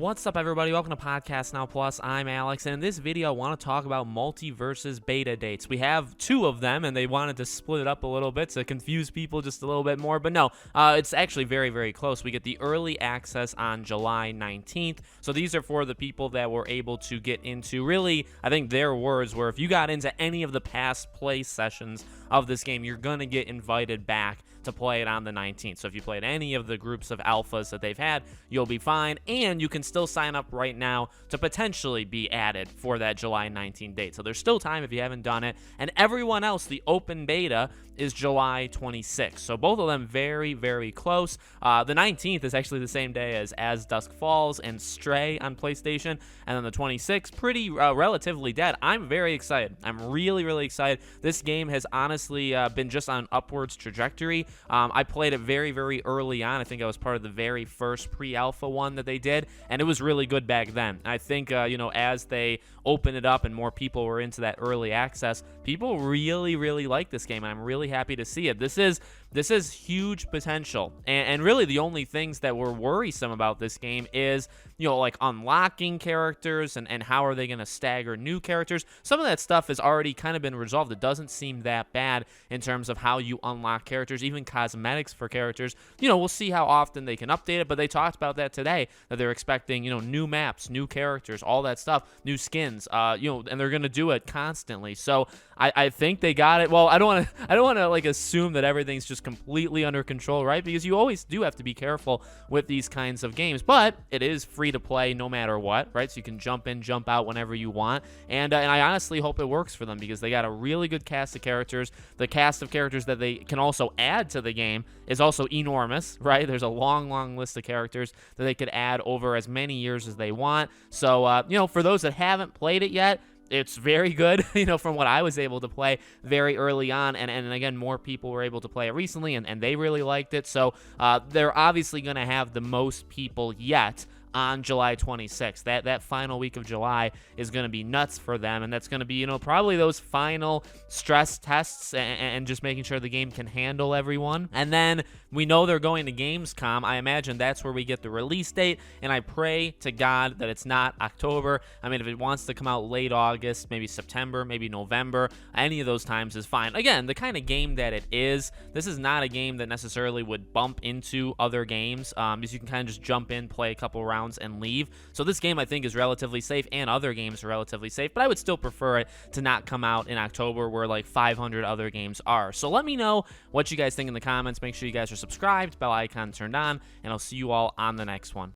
What's up, everybody? Welcome to Podcast Now Plus. I'm Alex, and in this video, I want to talk about MultiVersus beta dates. We have two of them, and they wanted to split it up a little bit to confuse people just a little bit more, but no, it's actually very, very close. We get the early access on July 19th, so these are for the people that were able to get into, really, I think their words were, if you got into any of the past play sessions of this game, you're going to get invited back to play it on the 19th. So if you played any of the groups of alphas that they've had, you'll be fine, and you can still sign up right now to potentially be added for that July 19th date. So there's still time if you haven't done it, and everyone else, the open beta is July 26th. So both of them very, very close. The 19th is actually the same day as Dusk Falls and Stray on PlayStation, and then the 26th, pretty relatively dead. I'm very excited. I'm really, really excited. This game has honestly been just on an upwards trajectory. I played it very, very early on. I think I was part of the very first pre-alpha one that they did, and it was really good back then. I think, as they open it up and more people were into that early access, people really, really like this game, and I'm really happy to see it. This is huge potential, and really the only things that were worrisome about this game is, like unlocking characters and how are they going to stagger new characters. Some of that stuff has already kind of been resolved. It doesn't seem that bad in terms of how you unlock characters, even cosmetics for characters. We'll see how often they can update it, but they talked about that today, that they're expecting, new maps, new characters, all that stuff, new skins, and they're going to do it constantly. So I think they got it. Well, I don't want to like assume that everything's just completely under control, right? Because you always do have to be careful with these kinds of games, but it is free to play no matter what, right? So you can jump in, jump out whenever you want, and I honestly hope it works for them because they got a really good cast of characters. The cast of characters that they can also add to the game is also enormous, right? There's a long, long list of characters that they could add over as many years as they want. So, for those that haven't played it yet, it's very good, from what I was able to play very early on, and again, more people were able to play it recently, and they really liked it, so they're obviously going to have the most people yet on July 26th. That final week of July is going to be nuts for them, and that's going to be, probably those final stress tests and just making sure the game can handle everyone. And then we know they're going to Gamescom. I imagine that's where we get the release date, and I pray to God that it's not October. I mean, if it wants to come out late August, maybe September, maybe November, any of those times is fine. Again, the kind of game that it is, this is not a game that necessarily would bump into other games, because you can kind of just jump in, play a couple rounds, and leave. So this game, I think, is relatively safe, and other games are relatively safe, but I would still prefer it to not come out in October where like 500 other games are. So let me know what you guys think in the comments. Make sure you guys are subscribed, bell icon turned on, and I'll see you all on the next one.